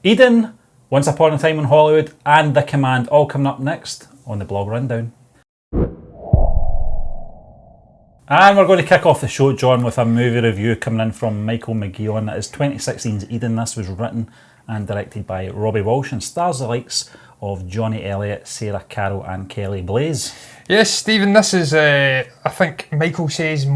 Eden, Once Upon a Time in Hollywood, and The Command, all coming up next on the Blog Rundown. And we're going to kick off the show, John, with a movie review coming in from Michael McLaughlin. It is 2016's Eden. This was written and directed by Robbie Walsh and stars the likes of Johnny Elliott, Sarah Carroll and Kelly Blaze. Yes, Stephen, this is, I think Michael says,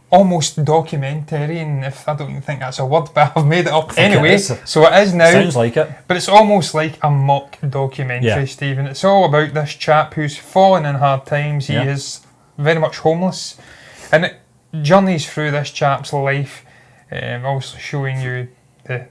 almost documentary, and if I don't even think that's a word, but I've made it up anyway, so it is now. Sounds like it. But it's almost like a mock documentary, Stephen. It's all about this chap who's fallen in hard times. He is very much homeless, and it journeys through this chap's life, also showing you the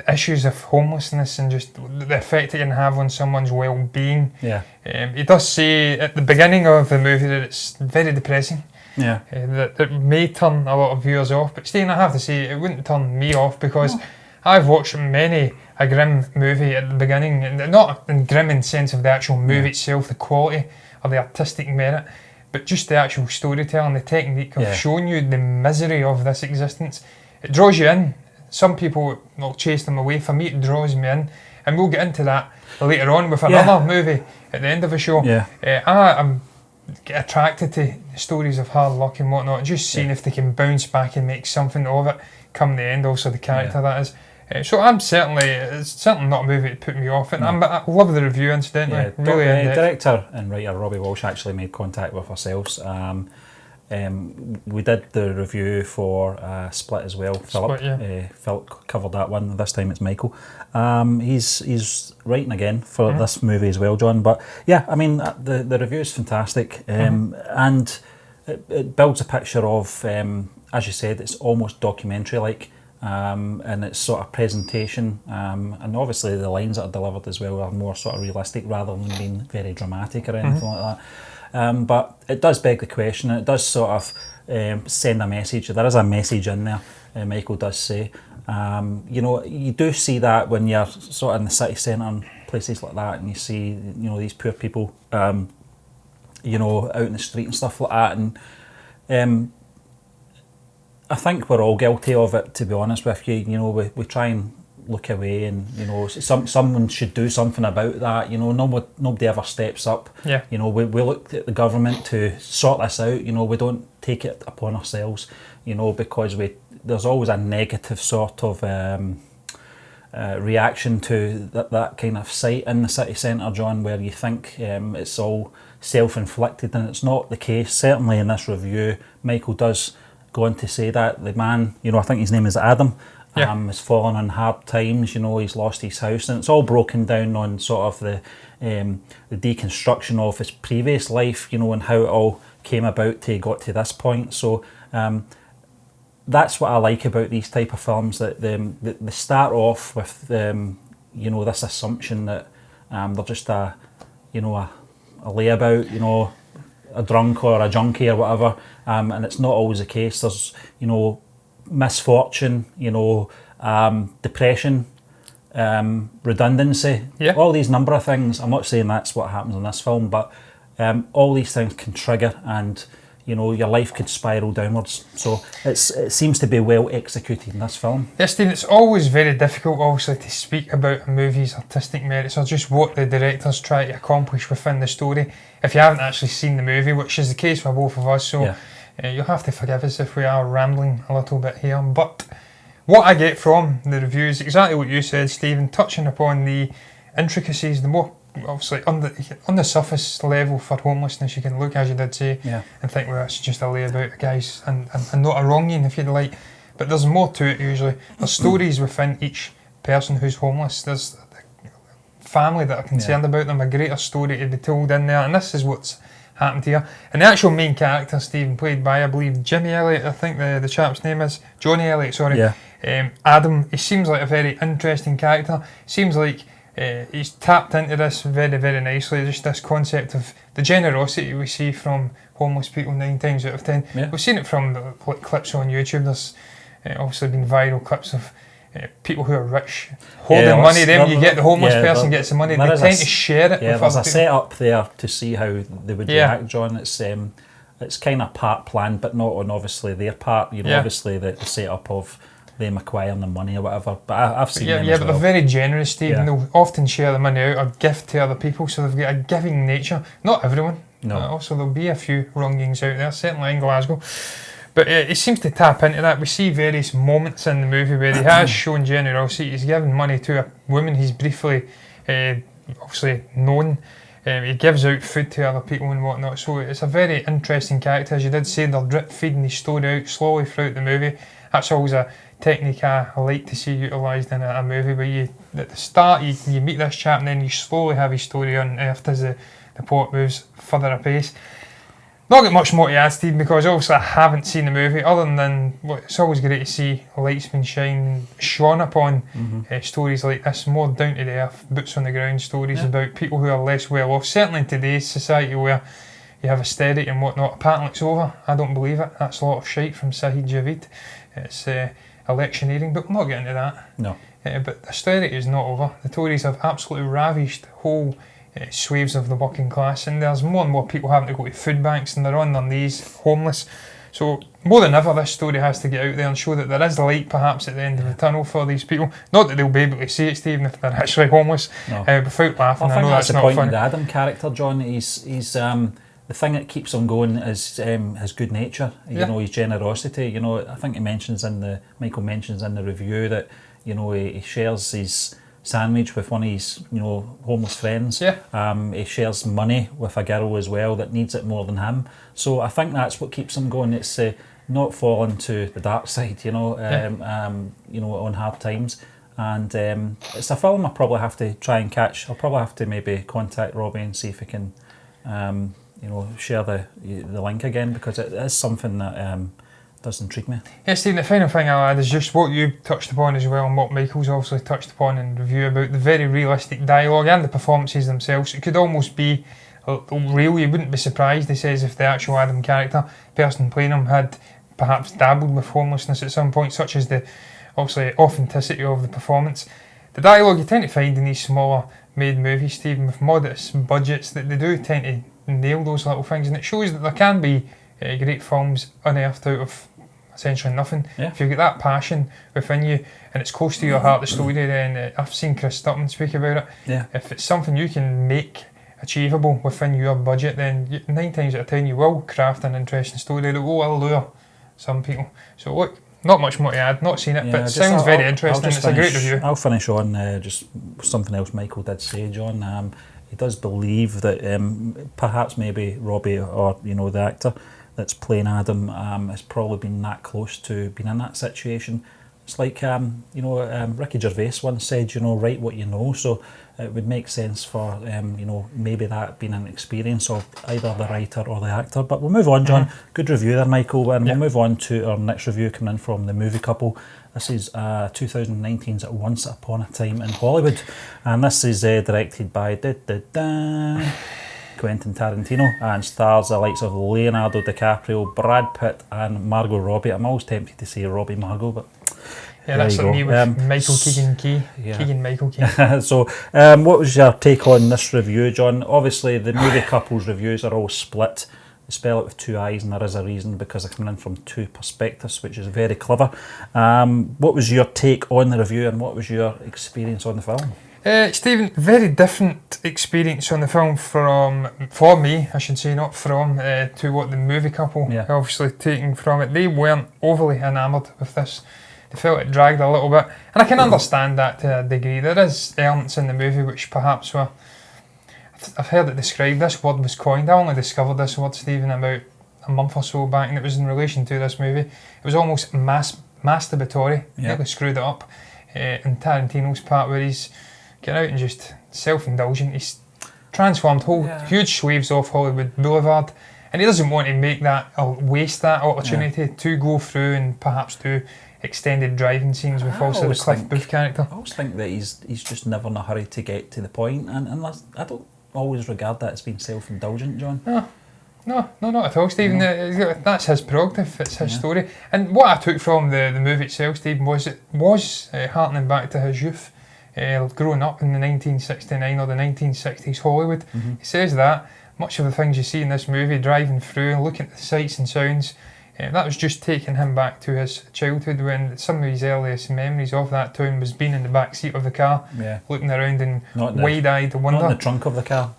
issues of homelessness and just the effect it can have on someone's well-being. He does say at the beginning of the movie that it's very depressing. That it may turn a lot of viewers off, but Stephen, I have to say it wouldn't turn me off, because I've watched many a grim movie at the beginning, and not in grim in the sense of the actual movie itself, the quality or the artistic merit, but just the actual storytelling, the technique of showing you the misery of this existence. It draws you in. Some people will chase them away. For me, it draws me in, and we'll get into that later on with another movie at the end of the show. I'm get attracted to stories of hard luck and whatnot, and just seeing if they can bounce back and make something of it come the end. Also the character that is. So it's certainly not a movie to put me off. And I love the review, incidentally. Really director and writer Robbie Walsh actually made contact with ourselves. We did the review for Split as well. Philip covered that one. This time it's Michael. He's writing again for this movie as well, John. But yeah, I mean the review is fantastic, and it builds a picture of, as you said, it's almost documentary-like, and it's sort of presentation, and obviously the lines that are delivered as well are more sort of realistic rather than being very dramatic or anything like that. But it does beg the question, and it does sort of send a message. There is a message in there, Michael does say. You do see that when you're sort of in the city centre and places like that, and you see, these poor people, out in the street and stuff like that. And I think we're all guilty of it, to be honest with you. We try and look away, and someone should do something about that. Nobody ever steps up. We look at the government to sort this out. We don't take it upon ourselves, because there's always a negative sort of reaction to that kind of sight in the city centre, John, where you think it's all self-inflicted, and it's not the case. Certainly in this review, Michael does go on to say that the man, I think his name is Adam, has fallen on hard times. He's lost his house, and it's all broken down on sort of the deconstruction of his previous life, and how it all came about to got to this point. So that's what I like about these type of films, that they start off with this assumption that they're just a layabout, a drunk or a junkie or whatever, and it's not always the case. There's misfortune, depression, redundancy, all these number of things. I'm not saying that's what happens in this film, but all these things can trigger, and your life could spiral downwards. So it seems to be well executed in this film. Yes, Stephen, it's always very difficult also to speak about a movie's artistic merits, or just what the directors try to accomplish within the story, if you haven't actually seen the movie, which is the case for both of us. So you'll have to forgive us if we are rambling a little bit here. But what I get from the review is exactly what you said, Stephen, touching upon the intricacies, the more obviously on the surface level for homelessness. You can look, as you did say, and think, well, it's just a layabout, guys, and not a wronging, if you'd like. But there's more to it usually. There's stories within each person who's homeless. There's family that are concerned about them, a greater story to be told in there, and this is what's happened here. And the actual main character, Stephen, played by, I believe, Jimmy Elliott, I think the chap's name is, Johnny Elliott, sorry. Adam, he seems like a very interesting character. Seems like he's tapped into this very, very nicely, just this concept of the generosity we see from homeless people 9 times out of 10. We've seen it from the clips on YouTube. There's obviously been viral clips of people who are rich holding money. Then you get the homeless person gets the money. They tend to share it with there's other a set up there to see how they would react, John. It's kind of part planned, but not on obviously their part. Obviously the set up of they acquiring the money or whatever. But I've seen them but they're very generous, Steve, and they'll often share the money out or gift to other people, so they've got a giving nature. Not everyone. No. Also, there'll be a few wrongings out there, certainly in Glasgow. But he seems to tap into that. We see various moments in the movie where he has shown generosity. He's given money to a woman he's briefly, obviously, known. He gives out food to other people and whatnot. So it's a very interesting character. As you did say, they're drip feeding his story out slowly throughout the movie. That's always a technique I like to see utilised in a movie where you, at the start, you meet this chap and then you slowly have his story unearthed as the plot moves further apace. Not got much more to add, Steve, because obviously I haven't seen the movie, other than it's always great to see lights being shone upon stories like this, more down to the earth, boots on the ground stories about people who are less well off. Certainly in today's society where you have austerity and whatnot, apparently it's over. I don't believe it. That's a lot of shite from Sahid Javid. It's electioneering, but we're not getting to that. No. But austerity is not over. The Tories have absolutely ravished whole swathes of the working class, and there's more and more people having to go to food banks and they're on their knees, homeless. So more than ever, this story has to get out there and show that there is light perhaps at the end of the tunnel for these people. Not that they'll be able to see it, Stephen, if they're actually homeless, without laughing. I think know that's the not point funny. of the Adam character, John. He's the thing that keeps him going is his good nature, you know, his generosity. You know, I think Michael mentions in the review that, you know, he shares his sandwich with one of his, you know, homeless friends. He shares money with a girl as well that needs it more than him. So I think that's what keeps him going. It's not falling to the dark side, you know, on hard times. And it's a film I probably have to try and catch. I'll probably have to maybe contact Robbie and see if he can, share the link again, because it is something that does intrigue me. Yeah, Stephen, the final thing I'll add is just what you touched upon as well, and what Michael's obviously touched upon in review about the very realistic dialogue and the performances themselves. It could almost be real. You wouldn't be surprised, he says, if the actual Adam character, person playing him, had perhaps dabbled with homelessness at some point, such as the obviously authenticity of the performance. The dialogue you tend to find in these smaller made movies, Stephen, with modest budgets, that they do tend to nail those little things, and it shows that there can be great films unearthed out of essentially nothing. If you've got that passion within you and it's close to your heart, the story, then I've seen Chris Stuckman speak about it. If it's something you can make achievable within your budget, then 9 times out of 10 you will craft an interesting story that will allure some people. So look, not much more to add, not seen it, but it sounds very interesting. It's a great review. I'll finish on just something else Michael did say, John. He does believe that perhaps maybe Robbie, or the actor that's playing Adam, has probably been that close to being in that situation. It's like Ricky Gervais once said, write what you know. So it would make sense for maybe that being an experience of either the writer or the actor. But we'll move on, John. Good review there, Michael, and we'll move on to our next review coming in from The Movie Couple. This is 2019's Once Upon a Time in Hollywood, and this is directed by Quentin Tarantino and stars the likes of Leonardo DiCaprio, Brad Pitt and Margot Robbie. I'm always tempted to say Robbie Margot, but that's like me with Michael Keegan-Key. Keegan-Michael Key. So what was your take on this review, John? Obviously the Movie Couple's reviews are all split. They spell it with 2 I's, and there is a reason, because they're coming in from 2 perspectives, which is very clever. What was your take on the review, and what was your experience on the film? Stephen, very different experience on the film for me, I should say, not from, to what The Movie Couple obviously taking from it. They weren't overly enamoured with this. They felt it dragged a little bit, and I can understand that to a degree. There is elements in the movie which perhaps were, I've heard it described, this word was coined. I only discovered this word, Stephen, about a month or so back, and it was in relation to this movie. It was almost masturbatory. Really screwed it up in Tarantino's part, where he's getting out and just self-indulgent. He's transformed whole huge swathes off Hollywood Boulevard, and he doesn't want to make that or waste that opportunity to go through and perhaps do extended driving scenes with also the Cliff Booth character. I always think that he's just never in a hurry to get to the point, and I don't always regard that as being self-indulgent, John. No, not at all, Stephen. That's his prerogative, it's his story. And what I took from the movie itself, Stephen, was it was harkening back to his youth, growing up in the 1969 or the 1960s Hollywood. He says that much of the things you see in this movie, driving through and looking at the sights and sounds, That was just taking him back to his childhood, when some of his earliest memories of that town was being in the back seat of the car, looking around in wide-eyed wonder. Not in the trunk of the car.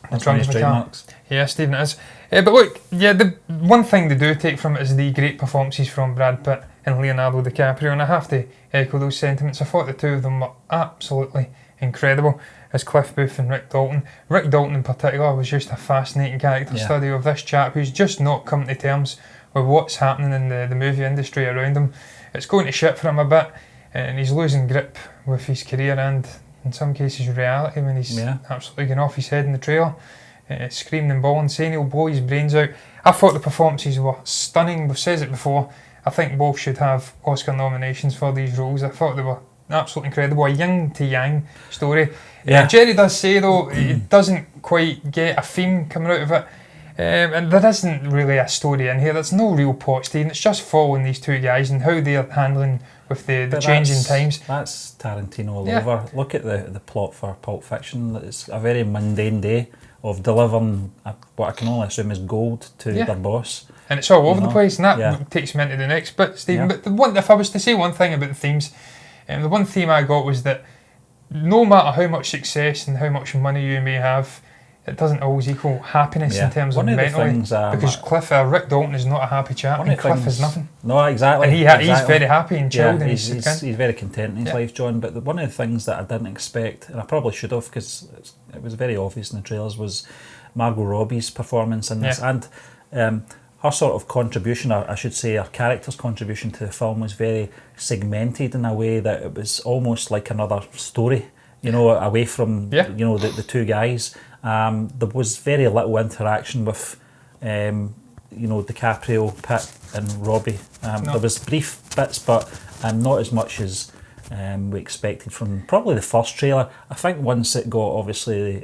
The trunk of the car. Yeah, Stephen, it is. But look, the one thing they do take from it is the great performances from Brad Pitt and Leonardo DiCaprio, and I have to echo those sentiments. I thought the two of them were absolutely incredible as Cliff Booth and Rick Dalton. Rick Dalton in particular was just a fascinating character study of this chap who's just not come to terms with what's happening in the movie industry around him. It's going to shit for him a bit, and he's losing grip with his career and, in some cases, reality, when he's absolutely going off his head in the trailer, screaming and bawling, saying he'll blow his brains out. I thought the performances were stunning. We've said it before. I think both should have Oscar nominations for these roles. I thought they were absolutely incredible. A yin to yang story. Jerry does say, though, he doesn't quite get a theme coming out of it. And there isn't really a story in here. There's no real plot, Stephen. It's just following these two guys and how they're handling with the changing times. That's Tarantino all over. Look at the plot for Pulp Fiction. It's a very mundane day of delivering what I can only assume is gold to their boss. And it's all over the place, and that takes me into the next bit, Stephen. But if I was to say one thing about the themes, the one theme I got was that no matter how much success and how much money you may have, it doesn't always equal happiness in terms of mentally. Because Rick Dalton is not a happy chap, and Cliff is nothing. No, exactly. And he's very happy and chilled. And he's very content in his life, John. But one of the things that I didn't expect, and I probably should have, because it was very obvious in the trailers, was Margot Robbie's performance in this. And her sort of contribution, or I should say her character's contribution to the film, was very segmented in a way that it was almost like another story, away from the two guys. There was very little interaction with DiCaprio, Pitt and Robbie. There was brief bits, but not as much as we expected from probably the first trailer. I think once it got, obviously,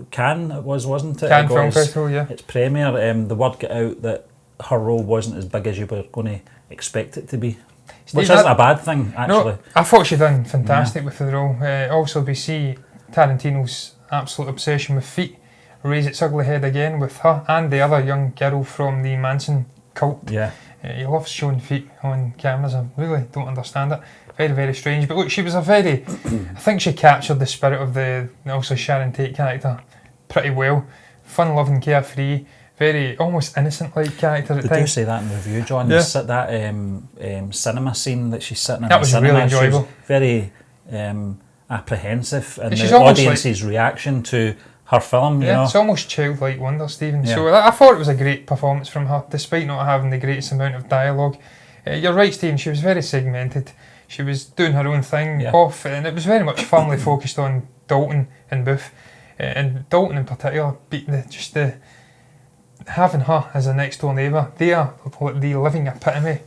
Cannes wasn't it? Cannes Film Festival, its premiere, the word got out that her role wasn't as big as you were going to expect it to be. Steve, which isn't a bad thing, actually. No, I thought she'd done fantastic with the role. Also, we see Tarantino's absolute obsession with feet raise its ugly head again with her and the other young girl from the Manson cult. He loves showing feet on cameras. I really don't understand it. Very, very strange. But look, she was I think she captured the spirit of the also Sharon Tate character pretty well. Fun-loving, carefree, very almost innocent-like character at times. They do say that in the review, John. That cinema scene that she's sitting in. That was really enjoyable. Very apprehensive, and the audience's reaction to her film. It's almost childlike wonder, Stephen. So I thought it was a great performance from her, despite not having the greatest amount of dialogue. You're right, Stephen. She was very segmented. She was doing her own thing off, and it was very much firmly focused on Dalton and Booth, and Dalton in particular. Having her as a next door neighbour, they are the living epitome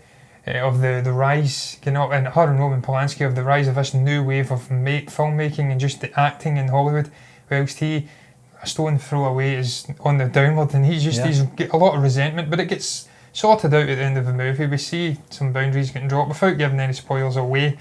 of the rise, and her and Roman Polanski, of the rise of this new wave of filmmaking and just the acting in Hollywood, whilst he, a stone throw away, is on the downward, and he's got a lot of resentment, but it gets sorted out at the end of the movie. We see some boundaries getting dropped without giving any spoilers away.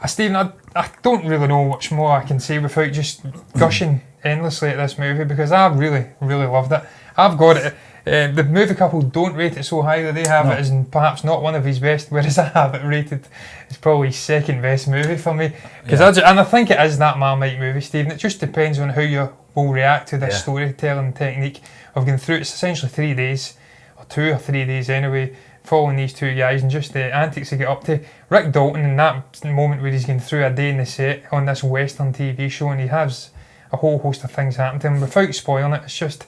Stephen, I don't really know much more I can say without just gushing endlessly at this movie, because I really, really loved it. I've got it. The movie couple don't rate it so high that they have it as perhaps not one of his best, whereas I have it rated as probably his second best movie for me. And I think it is that Marmite movie, Stephen. It just depends on how you will react to this storytelling technique of going through. It's essentially 3 days, or 2 or 3 days anyway, following these two guys and just the antics they get up to. Rick Dalton, in that moment where he's going through a day in the set on this Western TV show, and he has a whole host of things happen to him, without spoiling it, it's just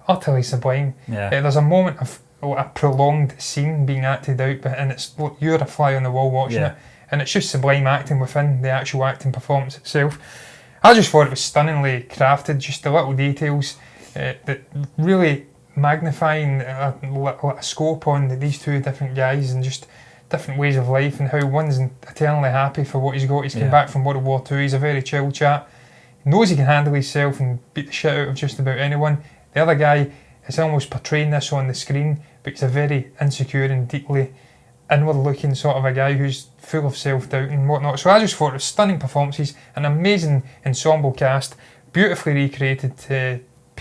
utterly sublime. There's a moment of a prolonged scene being acted out, and it's you're a fly on the wall watching it, and it's just sublime acting within the actual acting performance itself. I just thought it was stunningly crafted, just the little details that really magnifying a scope on these two different guys and just different ways of life, and how one's eternally happy for what he's got. He's come back from World War II, he's a very chill chap, knows he can handle himself and beat the shit out of just about anyone. The other guy is almost portraying this on the screen, but he's a very insecure and deeply inward-looking sort of a guy who's full of self-doubt and whatnot. So I just thought it was stunning performances, an amazing ensemble cast, beautifully recreated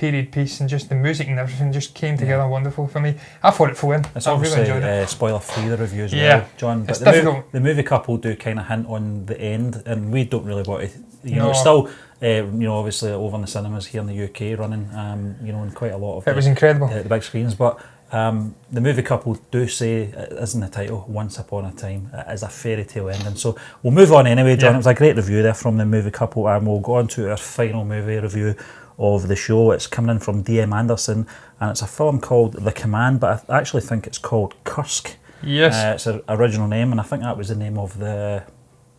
period piece, and just the music and everything just came together wonderful for me. I thought it flew in. It's I really obviously enjoyed it. spoiler-free, the review as Yeah. well, John. But It's difficult. the movie couple do kind of hint on the end, and we don't really want to. You know, No. it's still, obviously over in the cinemas here in the UK running, and quite a lot of It was incredible. The big screens. But the movie couple do say, it is in the title, Once Upon a Time. It is a fairy tale ending. So we'll move on anyway, John. Yeah. It was a great review there from the movie couple, and we'll go on to our final movie review of the show. It's coming in from DM Anderson, and it's a film called The Command, but I actually think it's called Kursk. Yes. It's an original name, and I think that was the name of the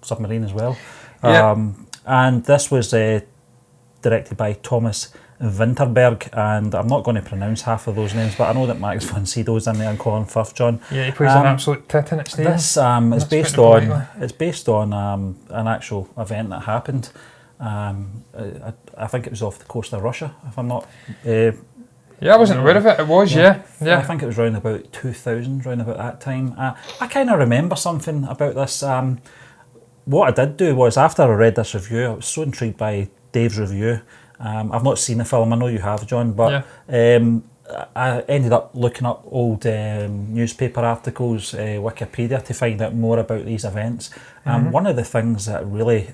submarine as well. Yeah. And this was directed by Thomas Vinterberg, and I'm not going to pronounce half of those names, but I know that Max von Sydow's in there and Colin Firth, John. Yeah, he plays an absolute tit in it, Steve. This is based on an actual event that happened. I think it was off the coast of Russia, if I'm not. Yeah, I wasn't aware of it. It was, yeah. I think it was around about 2000, around about that time. I kind of remember something about this. What I did do was, after I read this review, I was so intrigued by Dave's review. I've not seen the film, I know you have, John, but I ended up looking up old newspaper articles, Wikipedia, to find out more about these events. One of the things that really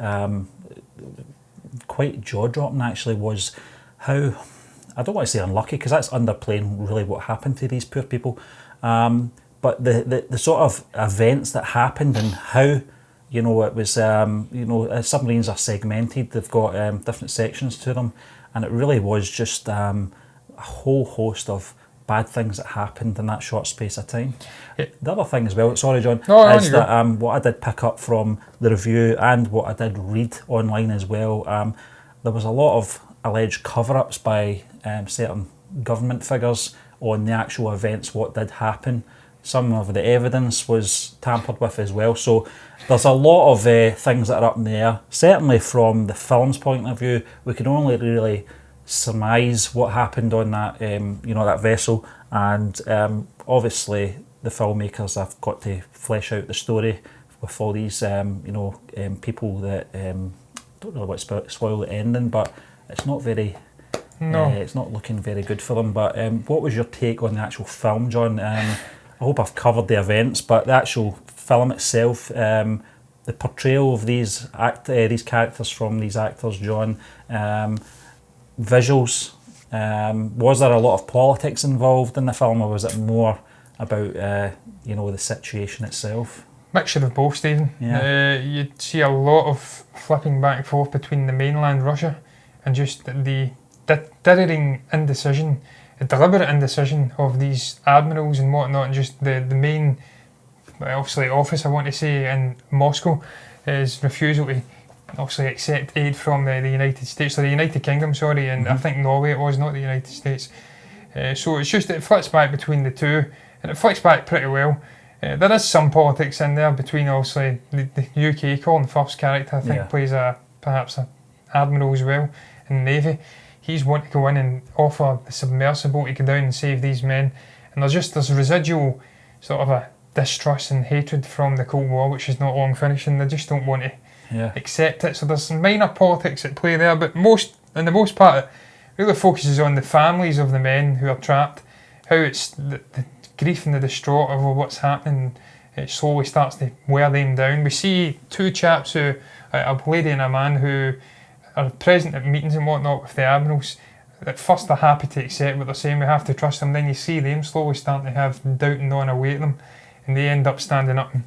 quite jaw-dropping actually was how, I don't want to say unlucky, because that's underplaying really what happened to these poor people, but the sort of events that happened and how, it was, submarines are segmented, they've got different sections to them, and it really was just a whole host of bad things that happened in that short space of time. Yeah. The other thing as well, sorry John, is that what I did pick up from the review and what I did read online as well, there was a lot of alleged cover-ups by certain government figures on the actual events, what did happen. Some of the evidence was tampered with as well. So there's a lot of things that are up in the air. Certainly from the film's point of view, we can only really surmise what happened on that, that vessel. And obviously the filmmakers have got to flesh out the story with all these, people that don't really want to spoil the ending, but it's not very... No. It's not looking very good for them. But what was your take on the actual film, John? I hope I've covered the events, but the actual film itself, the portrayal of these characters from these actors, John, visuals, was there a lot of politics involved in the film, or was it more about the situation itself? Mixture of both, Stephen. Yeah. You'd see a lot of flipping back and forth between the mainland Russia and just the dithering indecision, a deliberate indecision of these admirals and whatnot, and just the main, obviously, office, I want to say, in Moscow, is refusal to obviously accept aid from the United States, or the United Kingdom, sorry, and I think Norway it was, not the United States. So it's just, it flicks back between the two, and it flicks back pretty well. There is some politics in there between, obviously, the UK, Colin Firth's character, I think, plays perhaps an admiral as well in the Navy. He's wanting to go in and offer the submersible to go down and save these men. And there's residual sort of a distrust and hatred from the Cold War, which is not long finished, and they just don't want to accept it. So there's some minor politics at play there, but in the most part, it really focuses on the families of the men who are trapped, how it's the grief and the distraught over what's happening. It slowly starts to wear them down. We see two chaps, a lady and a man, who are present at meetings and whatnot with the admirals. At first they're happy to accept what they're saying, we have to trust them, then you see them slowly starting to have doubt and gnawing away at them, and they end up standing up. And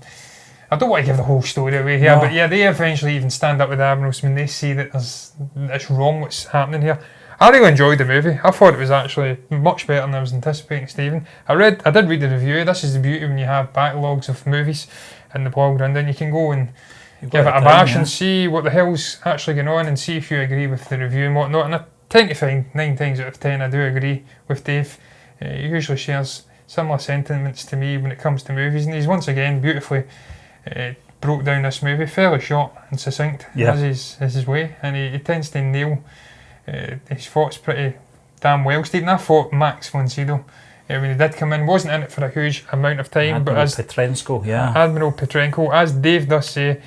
I don't want to give the whole story away here, but yeah, they eventually even stand up with the admirals when they see that it's wrong what's happening here. I really enjoyed the movie. I thought it was actually much better than I was anticipating, Stephen. I did read the review. This is the beauty when you have backlogs of movies in the blog rundown. You can go and give it a bash and see what the hell's actually going on, and see if you agree with the review and whatnot. And I tend to find 9 times out of 10 I do agree with Dave. He usually shares similar sentiments to me when it comes to movies, and he's once again beautifully broke down this movie, fairly short and succinct as his way, and he tends to nail his thoughts pretty damn well, Stephen. I thought Max von Sydow, when he did come in, wasn't in it for a huge amount of time, Admiral but as Admiral Petrenko, as Dave does say,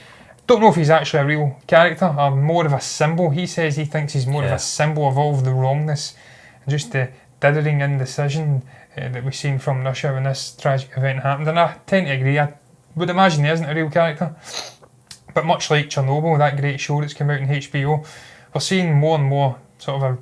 don't know if he's actually a real character or more of a symbol. He says he thinks he's more of a symbol of all of the wrongness and just the dithering indecision that we've seen from Russia when this tragic event happened. And I tend to agree, I would imagine he isn't a real character, but much like Chernobyl, that great show that's come out on HBO, we're seeing more and more sort of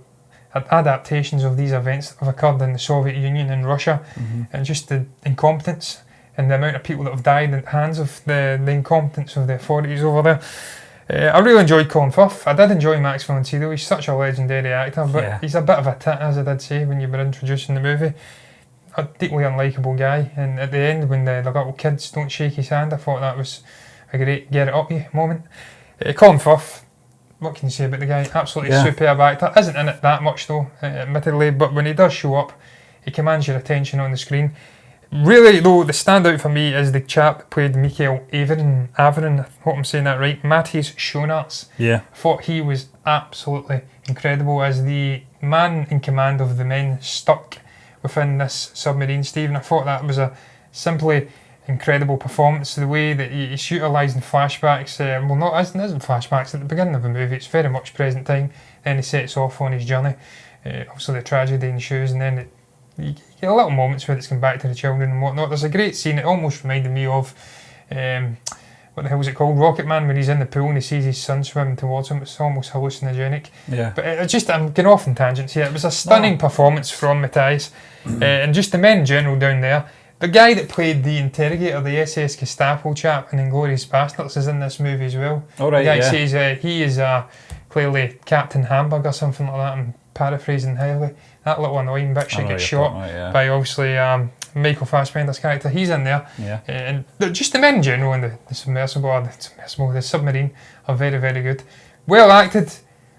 adaptations of these events that have occurred in the Soviet Union and Russia, and just the incompetence and the amount of people that have died at the hands of the incompetence of the authorities over there. I really enjoyed Colin Firth. I did enjoy Max von Sydow. He's such a legendary actor, but he's a bit of a tit, as I did say when you were introducing the movie. A deeply unlikable guy, and at the end when the little kids don't shake his hand, I thought that was a great get it up you moment. Colin Firth, what can you say about the guy? Absolutely superb actor. Isn't in it that much though, admittedly, but when he does show up, he commands your attention on the screen. Really though, the standout for me is the chap that played Mikael Averin, I hope I'm saying that right, Matthijs Schoenaerts. Yeah. I thought he was absolutely incredible as the man in command of the men stuck within this submarine, Stephen. I thought that was a simply incredible performance. The way that he's utilising flashbacks, it isn't flashbacks at the beginning of the movie, it's very much present time. Then he sets off on his journey. Obviously the tragedy ensues, and then you get little moments where it's come back to the children and whatnot. There's a great scene, it almost reminded me of, what the hell was it called? Rocket Man, when he's in the pool and he sees his son swimming towards him. It's almost hallucinogenic. Yeah. But I'm going off on tangents here. It was a stunning performance from Matthijs, and just the men in general down there. The guy that played the interrogator, the SS Gestapo chap in Inglourious Basterds, is in this movie as well. Oh, right, the guy says he is clearly Captain Hamburg or something like that. I'm paraphrasing heavily. That little annoying bitch that gets shot by obviously Michael Fassbender's character. He's in there. Yeah. And just the men in general and the submarine are very, very good. Well acted,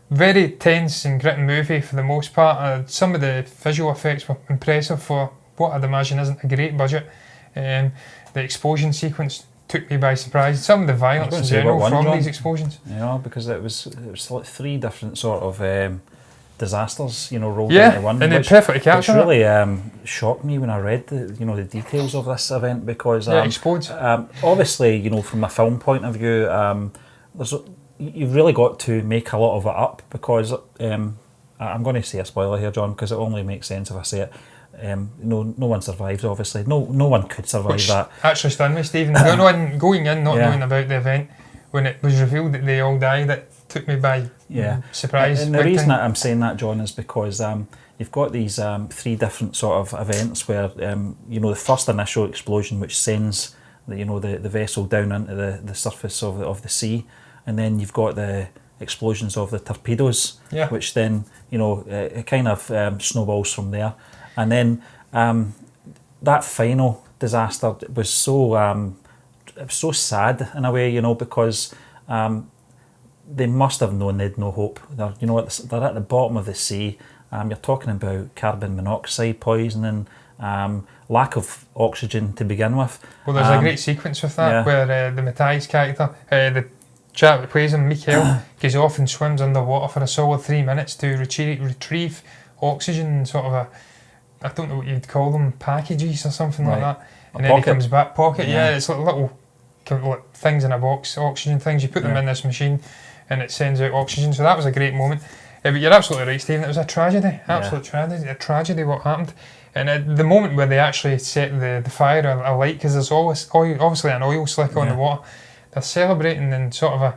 very tense and gritty movie for the most part. Some of the visual effects were impressive for what I'd imagine isn't a great budget. The explosion sequence took me by surprise. Some of the violence in general from these explosions. Yeah, because it was like 3 different sort of disasters, rolled into one. And it perfectly captured it. Which really shocked me when I read the details of this event, because it explodes. Obviously, from a film point of view, you've really got to make a lot of it up, because I'm going to say a spoiler here, John, because it only makes sense if I say it. No one survives, obviously. No one could survive that. Actually stunned me, Stephen. Going in not knowing about the event, when it was revealed that they all died, it took me by surprise. And the reason that I'm saying that, John, is because you've got these 3 different sort of events where the first initial explosion, which sends the vessel down into the surface of the sea, and then you've got the explosions of the torpedoes, which then it kind of snowballs from there. And then that final disaster was so sad in a way, because they must have known they'd no hope. They're at the bottom of the sea. You're talking about carbon monoxide poisoning, lack of oxygen to begin with. Well, there's a great sequence with that where the Matthijs character, the chap that plays him, Mikael, goes off and swims underwater for a solid 3 minutes to retrieve oxygen, sort of I don't know what you'd call them, packages or something like that. And then he comes back, pocket, it's like little things in a box, oxygen things. You put them in this machine and it sends out oxygen. So that was a great moment. But you're absolutely right, Stephen. It was a tragedy, a tragedy what happened. And at the moment where they actually set the fire alight, because there's always obviously an oil slick on the water, they're celebrating and sort of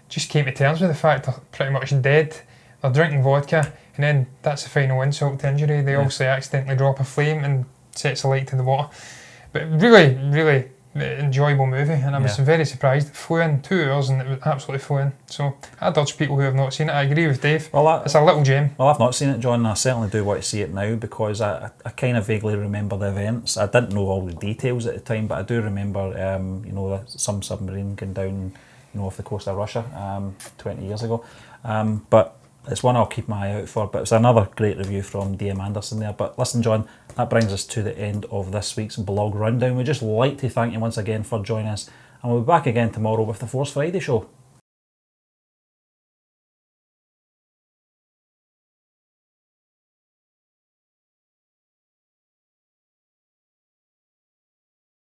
just came to terms with the fact they're pretty much dead. They're drinking vodka, and then that's the final insult to injury. They obviously accidentally drop a flame and sets a light to the water. But really, really enjoyable movie, and I was very surprised. It flew in 2 hours and it was absolutely flew in. So I'd urge people who have not seen it. I agree with Dave. It's a little gem. Well, I've not seen it, John, and I certainly do want to see it now, because I kind of vaguely remember the events. I didn't know all the details at the time, but I do remember some submarine going down off the coast of Russia 20 years ago. But it's one I'll keep my eye out for, but it's another great review from DM Anderson there. But listen, John, that brings us to the end of this week's blog rundown. We'd just like to thank you once again for joining us, and we'll be back again tomorrow with the Force Friday show.